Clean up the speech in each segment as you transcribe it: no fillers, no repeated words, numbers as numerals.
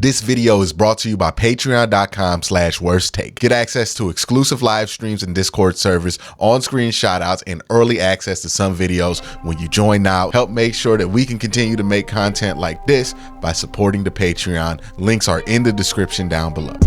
This video is brought to you by patreon.com/worsttake. Get access to exclusive live streams and Discord servers, on-screen shoutouts, and early access to some videos when you join now. Help make sure that we can continue to make content like this by supporting the Patreon. Links are in the description down below.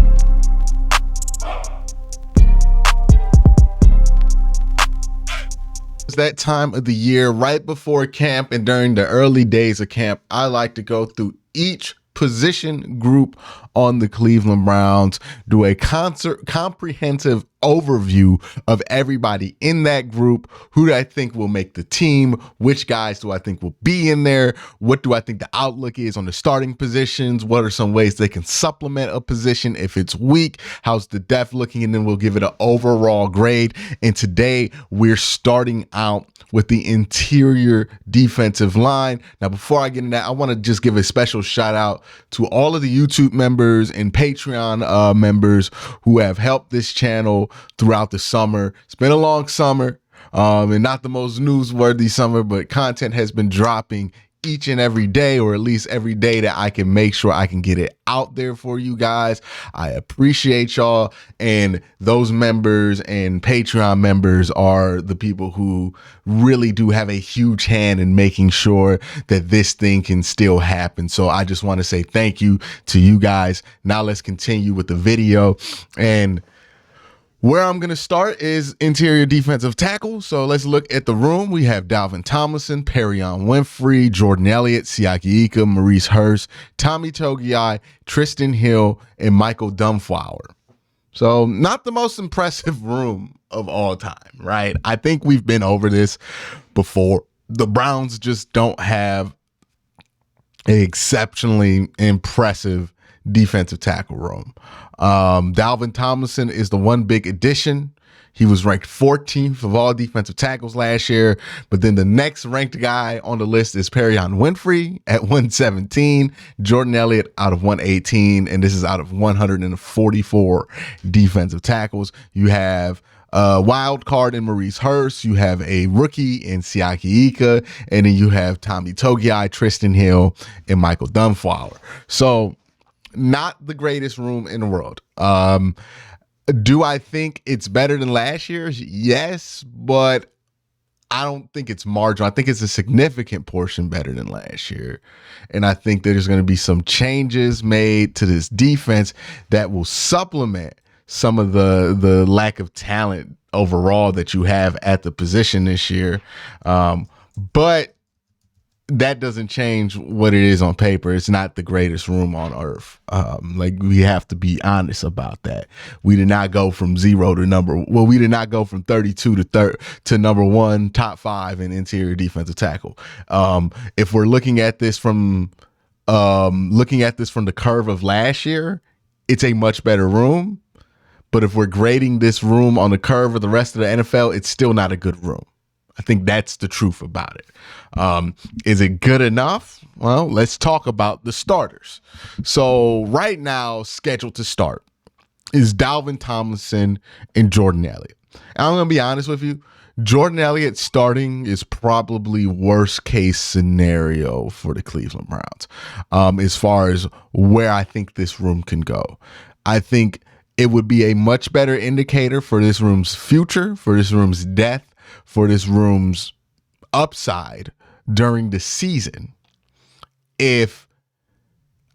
It's that time of the year right before camp and during the early days of camp. I like to go through each position group on the Cleveland Browns, do a comprehensive overview of everybody in that group. Who do I think will make the team? Which guys do I think will be in there? What do I think the outlook is on the starting positions? What are some ways they can supplement a position if it's weak? How's the depth looking? And then we'll give it an overall grade. And today we're starting out with the interior defensive line. Now, before I get into that, I want to just give a special shout out to all of the YouTube members and Patreon members who have helped this channel throughout the summer. It's been a long summer and not the most newsworthy summer, but content has been dropping each and every day, or at least every day that I can make sure I can get it out there for you guys. I appreciate y'all, and those members and Patreon members are the people who really do have a huge hand in making sure that this thing can still happen. So I just want to say thank you to you guys. Now let's continue with the video, and where I'm going to start is interior defensive tackle. So let's look at the room. We have Dalvin Tomlinson, Perrion Winfrey, Jordan Elliott, Siaki, Maurice Hurst, Tommy Togiai, Tristan Hill, and Michael Dunflower. So not the most impressive room of all time, right? I think we've been over this before. The Browns just don't have an exceptionally impressive defensive tackle room. Dalvin Tomlinson is the one big addition. He was ranked 14th of all defensive tackles last year, but then the next ranked guy on the list is Perrion Winfrey at 117, Jordan Elliott out of 118, and this is out of 144 defensive tackles. You have a wild card in Maurice Hurst, you have a rookie in Siaki, and then you have Tommy Togiai, Tristan Hill, and Michael Dunflower. So not the greatest room in the world. Do I think it's better than last year's? Yes, but I don't think it's marginal. I think it's a significant portion better than last year. And I think there's going to be some changes made to this defense that will supplement some of the lack of talent overall that you have at the position this year. But that doesn't change what it is on paper. It's not the greatest room on earth. Like, we have to be honest about that. We did not go from zero to we did not go from 32 to number one, top 5 in interior defensive tackle. If we're looking at this from the curve of last year, it's a much better room. But if we're grading this room on the curve of the rest of the NFL, it's still not a good room. I think that's the truth about it. Is it good enough? Well, let's talk about the starters. So right now, scheduled to start is Dalvin Tomlinson and Jordan Elliott. And I'm going to be honest with you. Jordan Elliott starting is probably worst case scenario for the Cleveland Browns as far as where I think this room can go. I think it would be a much better indicator for this room's future, for this room's depth, for this room's upside during the season if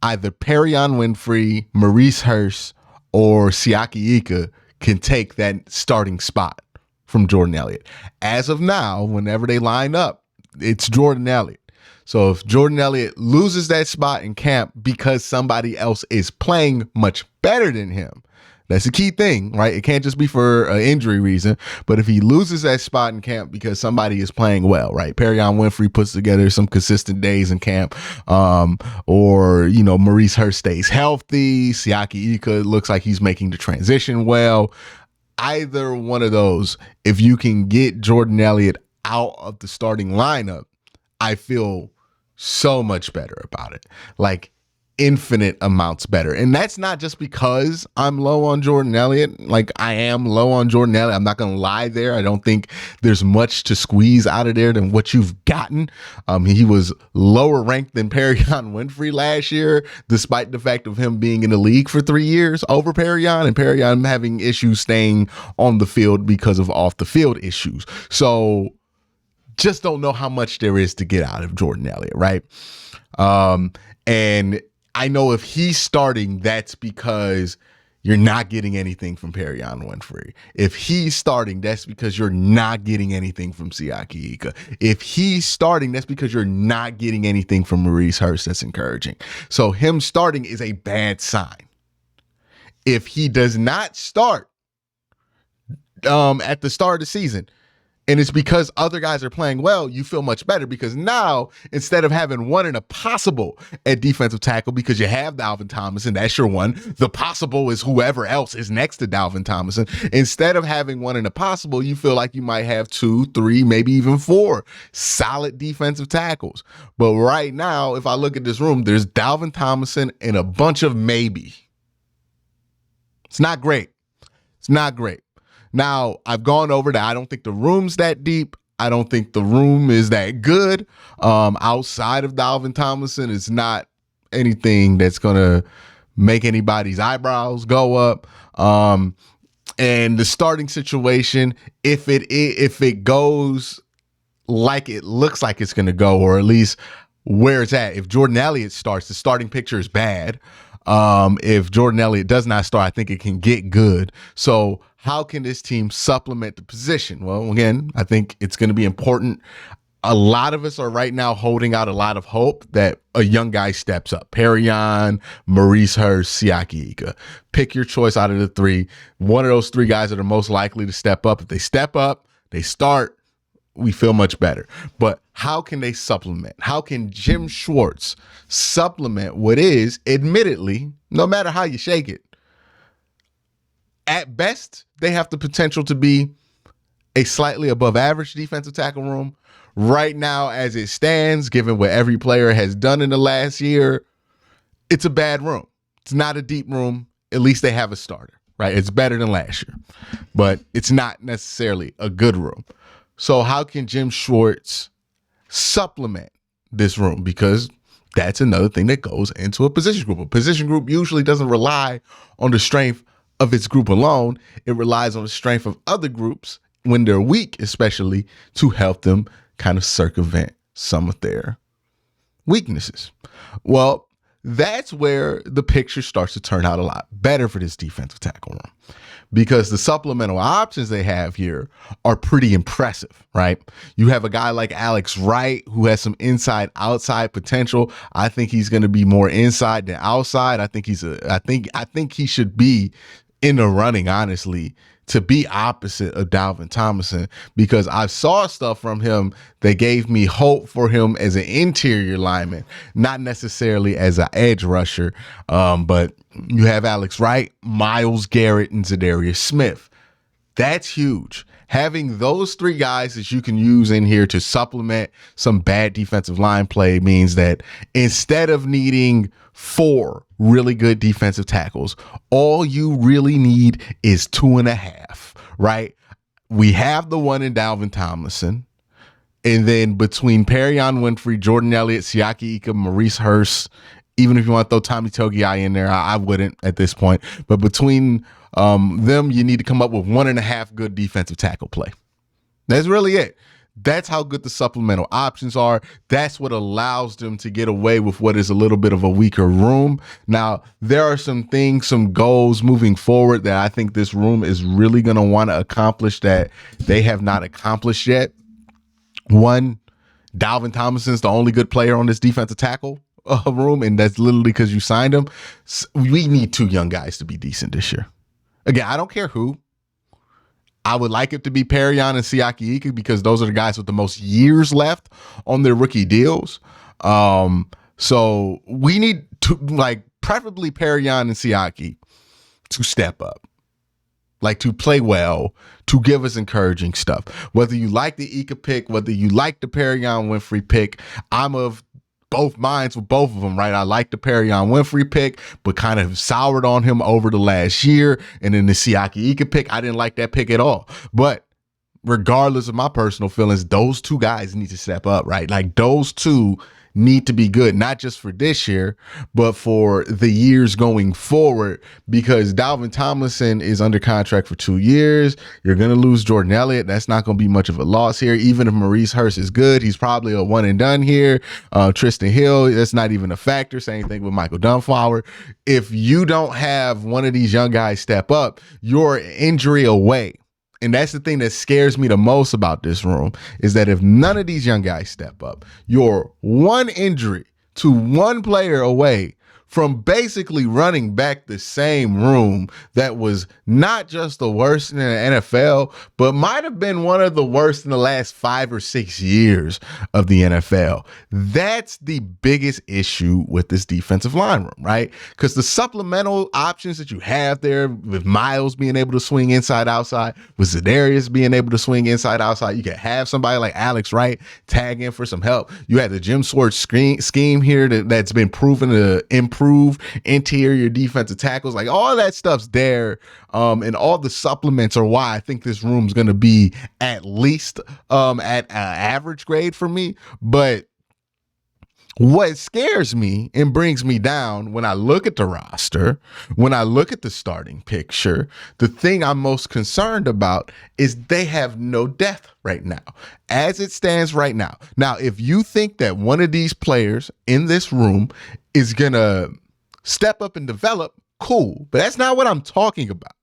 either Perrion Winfrey, Maurice Hurst, or Siaki can take that starting spot from Jordan Elliott. As of now, whenever they line up, it's Jordan Elliott. So if Jordan Elliott loses that spot in camp because somebody else is playing much better than him, that's a key thing, right? It can't just be for an injury reason, but if he loses that spot in camp because somebody is playing well, right? Perrion Winfrey puts together some consistent days in camp, or, Maurice Hurst stays healthy, Siaki looks like he's making the transition well. Either one of those, if you can get Jordan Elliott out of the starting lineup, I feel so much better about it. Like, infinite amounts better. And that's not just because I'm low on Jordan Elliott. Like, I am low on Jordan Elliott. I'm not going to lie there. I don't think there's much to squeeze out of there than what you've gotten. He was lower ranked than Perrion Winfrey last year, despite the fact of him being in the league for 3 years over Perrion, and Perrion having issues staying on the field because of off the field issues. So just don't know how much there is to get out of Jordan Elliott, right? And I know if he's starting, that's because you're not getting anything from Perrion Winfrey. If he's starting, that's because you're not getting anything from Siaki Ika. If he's starting, that's because you're not getting anything from Maurice Hurst that's encouraging. So him starting is a bad sign. If he does not start at the start of the season, and it's because other guys are playing well, you feel much better, because now, instead of having one in a possible at defensive tackle, because you have Dalvin Tomlinson, that's your one. The possible is whoever else is next to Dalvin Tomlinson. Instead of having one in a possible, you feel like you might have 2, 3, maybe even 4 solid defensive tackles. But right now, if I look at this room, there's Dalvin Tomlinson and a bunch of maybe. It's not great. It's not great. Now, I've gone over that. I don't think the room's that deep. I don't think the room is that good. Outside of Dalvin Tomlinson, it's not anything that's going to make anybody's eyebrows go up. And the starting situation, if it goes like it looks like it's going to go, or at least where it's at, if Jordan Elliott starts, the starting picture is bad. If Jordan Elliott does not start, I think it can get good. So how can this team supplement the position? Well, again, I think it's going to be important. A lot of us are right now holding out a lot of hope that a young guy steps up. Perrion, Maurice Hurst, Siaki Ika. Pick your choice out of the 3. One of those 3 guys that are most likely to step up. If they step up, they start, we feel much better. But how can they supplement? How can Jim Schwartz supplement what is, admittedly, no matter how you shake it, at best, they have the potential to be a slightly above average defensive tackle room. Right now, as it stands, given what every player has done in the last year, it's a bad room. It's not a deep room. At least they have a starter, right? It's better than last year, but it's not necessarily a good room. So how can Jim Schwartz supplement this room? Because that's another thing that goes into a position group. A position group usually doesn't rely on the strength of its group alone. It relies on the strength of other groups when they're weak, especially, to help them kind of circumvent some of their weaknesses. Well, that's where the picture starts to turn out a lot better for this defensive tackle room, because the supplemental options they have here are pretty impressive, right? You have a guy like Alex Wright, who has some inside-outside potential. I think he's going to be more inside than outside. I think he should be in the running, honestly, to be opposite of Dalvin Tomlinson, because I saw stuff from him that gave me hope for him as an interior lineman, not necessarily as an edge rusher. But you have Alex Wright, Myles Garrett, and Zadarius Smith. That's huge. Having those 3 guys that you can use in here to supplement some bad defensive line play means that instead of needing 4 really good defensive tackles, all you really need is 2.5, right? We have the one in Dalvin Tomlinson. And then between Perrion Winfrey, Jordan Elliott, Siaki Ika, Maurice Hurst, even if you want to throw Tommy Togiai in there, I wouldn't at this point. But between them, you need to come up with 1.5 good defensive tackle play. That's really it. That's how good the supplemental options are. That's what allows them to get away with what is a little bit of a weaker room. Now, there are some things, some goals moving forward that I think this room is really going to want to accomplish that they have not accomplished yet. One, Dalvin Tomlinson's the only good player on this defensive tackle room, and that's literally because you signed him. We need 2 young guys to be decent this year. Again, I don't care who. I would like it to be Perrion and Siaki Ika, because those are the guys with the most years left on their rookie deals. So we need to, preferably Perrion and Siaki to step up, to play well, to give us encouraging stuff. Whether you like the Ika pick, whether you like the Perrion Winfrey pick, I'm of both minds with both of them, right? I like the Perrion Winfrey pick, but kind of soured on him over the last year. And then the Siaki Ika pick, I didn't like that pick at all. But regardless of my personal feelings, those two guys need to step up, right? Like those two need to be good, not just for this year, but for the years going forward, because Dalvin Tomlinson is under contract for 2 years. You're going to lose Jordan Elliott. That's not going to be much of a loss here. Even if Maurice Hurst is good, he's probably a one and done here. Tristan Hill, that's not even a factor. Same thing with Michael Dunflower. If you don't have one of these young guys step up, you're injury away. And that's the thing that scares me the most about this room, is that if none of these young guys step up, you're one injury to one player away from basically running back the same room that was not just the worst in the NFL, but might have been one of the worst in the last 5 or 6 years of the NFL. That's the biggest issue with this defensive line room, right? Because the supplemental options that you have there, with Miles being able to swing inside outside, with Za'Darius being able to swing inside outside, you can have somebody like Alex Wright tag in for some help. You had the Jim Schwartz scheme here that's been proven to improve interior defensive tackles. Like all that stuff's there, and all the supplements are why I think this room's going to be at least at average grade for me. But what scares me and brings me down when I look at the roster, when I look at the starting picture, the thing I'm most concerned about is they have no depth right now, as it stands right now. Now, if you think that one of these players in this room is going to step up and develop, cool. But that's not what I'm talking about,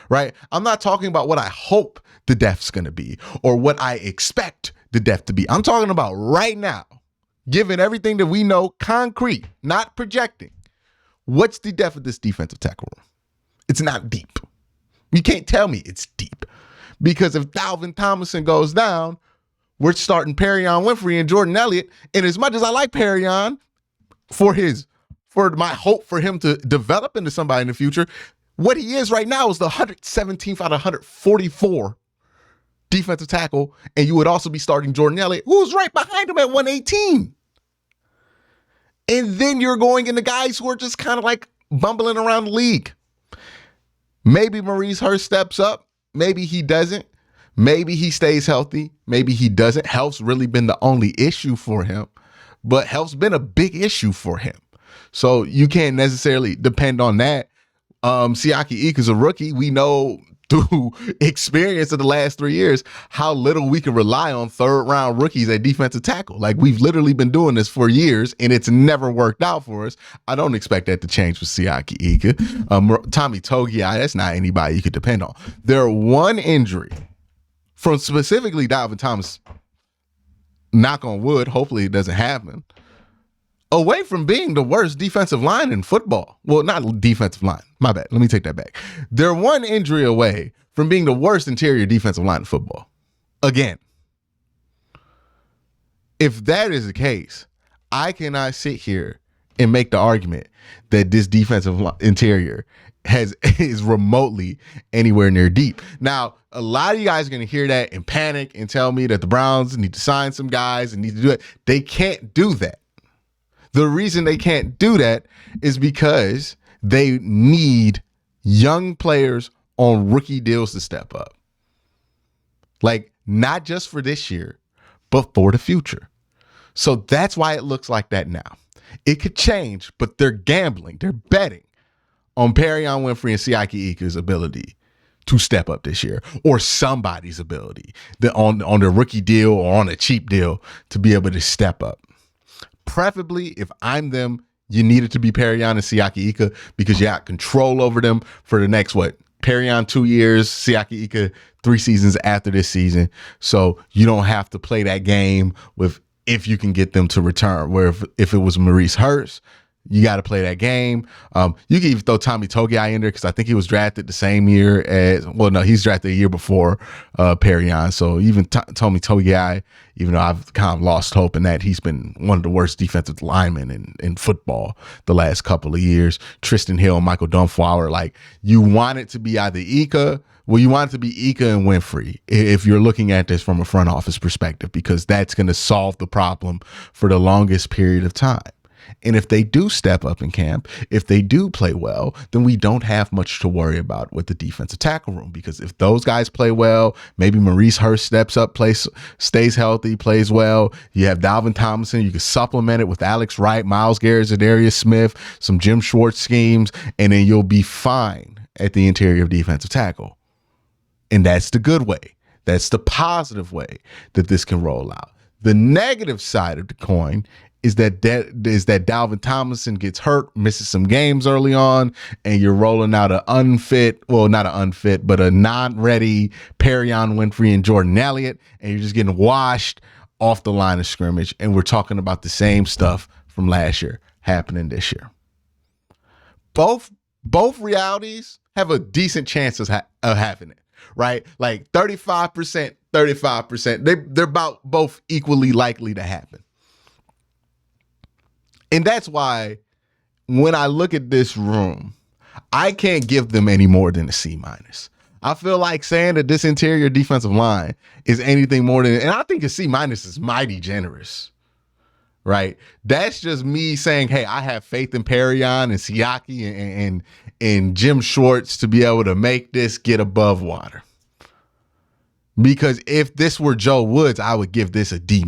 right? I'm not talking about what I hope the depth's going to be or what I expect the depth to be. I'm talking about right now, given everything that we know, concrete, not projecting. What's the depth of this defensive tackle room? It's not deep. You can't tell me it's deep, because if Dalvin Tomlinson goes down, we're starting Perrion Winfrey and Jordan Elliott. And as much as I like Perrion for my hope for him to develop into somebody in the future, what he is right now is the 117th out of 144 defensive tackle, and you would also be starting Jordan Elliott, who's right behind him at 118. And then you're going into guys who are just kind of like bumbling around the league. Maybe Maurice Hurst steps up. Maybe he doesn't. Maybe he stays healthy. Maybe he doesn't. Health's really been the only issue for him, but health's been a big issue for him. So you can't necessarily depend on that. Siaki Ika's a rookie. We know through experience of the last 3 years how little we can rely on third-round rookies at defensive tackle. Like, we've literally been doing this for years, and it's never worked out for us. I don't expect that to change with Siaki Ika. Tommy Togiai, that's not anybody you could depend on. They're one injury from specifically Dalvin Thomas, knock on wood, hopefully it doesn't happen, away from being the worst defensive line in football. Well, not defensive line. My bad. Let me take that back. They're one injury away from being the worst interior defensive line in football. Again, if that is the case, I cannot sit here and make the argument that this defensive interior is remotely anywhere near deep. Now, a lot of you guys are going to hear that and panic and tell me that the Browns need to sign some guys and need to do it. They can't do that. The reason they can't do that is because they need young players on rookie deals to step up. Like, not just for this year, but for the future. So that's why it looks like that now. It could change, but they're gambling. They're betting on Perrion Winfrey and Siaki Ika's ability to step up this year, or somebody's ability on their rookie deal or on a cheap deal to be able to step up. Preferably, if I'm them, you need it to be Perrion and Siaki Ika, because you got control over them for the next, Perrion 2 years, Siaki Ika 3 seasons after this season. So you don't have to play that game with if you can get them to return. Where if it was Maurice Hurst, You got to play that game. You can even throw Tommy Togiai in there because I think he was drafted the same year as, well, no, he's drafted a year before Perrion. So even Tommy Togiai, even though I've kind of lost hope in that, he's been one of the worst defensive linemen in football the last couple of years. Tristan Hill, Michael Dunflower, like you want it to be either Ika. Well, you want it to be Ika and Winfrey if you're looking at this from a front office perspective, because that's going to solve the problem for the longest period of time. And if they do step up in camp, if they do play well, then we don't have much to worry about with the defensive tackle room, because if those guys play well, maybe Maurice Hurst steps up, stays healthy, plays well. You have Dalvin Tomlinson. You can supplement it with Alex Wright, Myles Garrett, Zadarius Smith, some Jim Schwartz schemes, and then you'll be fine at the interior of defensive tackle. And that's the good way. That's the positive way that this can roll out. The negative side of the coin is that Dalvin Tomlinson gets hurt, misses some games early on, and you're rolling out not an unfit, but a non-ready Perrion, Winfrey, and Jordan Elliott, and you're just getting washed off the line of scrimmage. And we're talking about the same stuff from last year happening this year. Both realities have a decent chance of happening, right? Like 35%, 35%. They're about both equally likely to happen. And that's why when I look at this room, I can't give them any more than a C-. I feel like saying that this interior defensive line is anything more than, and I think a C- is mighty generous, right? That's just me saying, hey, I have faith in Perrion and Siaki and Jim Schwartz to be able to make this get above water. Because if this were Joe Woods, I would give this a D-.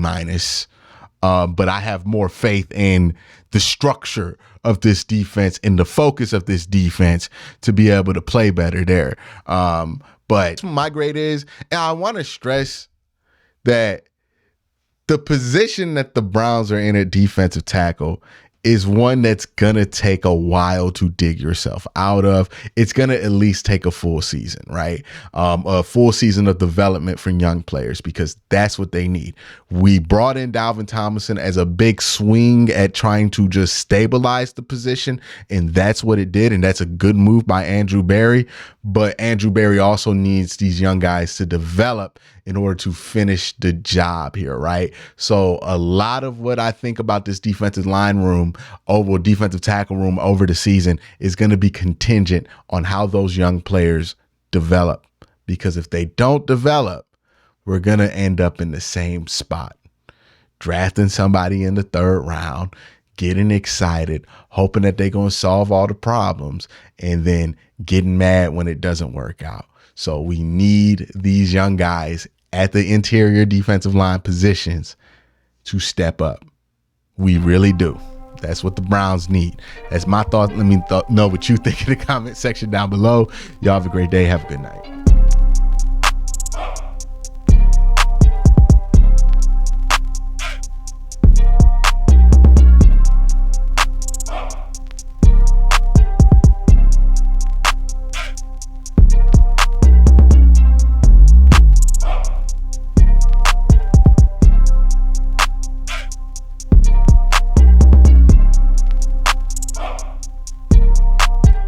But I have more faith in the structure of this defense and the focus of this defense to be able to play better there. But my grade is, and I want to stress that the position that the Browns are in at defensive tackle is one that's going to take a while to dig yourself out of. It's going to at least take a full season, right? A full season of development for young players, because that's what they need. We brought in Dalvin Tomlinson as a big swing at trying to just stabilize the position, and that's what it did, and that's a good move by Andrew Berry. But Andrew Berry also needs these young guys to develop in order to finish the job here, right? So a lot of what I think about this defensive tackle room over the season is going to be contingent on how those young players develop. Because if they don't develop, we're going to end up in the same spot. Drafting somebody in the third round, getting excited, hoping that they're going to solve all the problems, and then getting mad when it doesn't work out. So we need these young guys at the interior defensive line positions to step up. We really do. That's what the Browns need. That's my thought. Let me know what you think in the comment section down below. Y'all have a great day. Have a good night.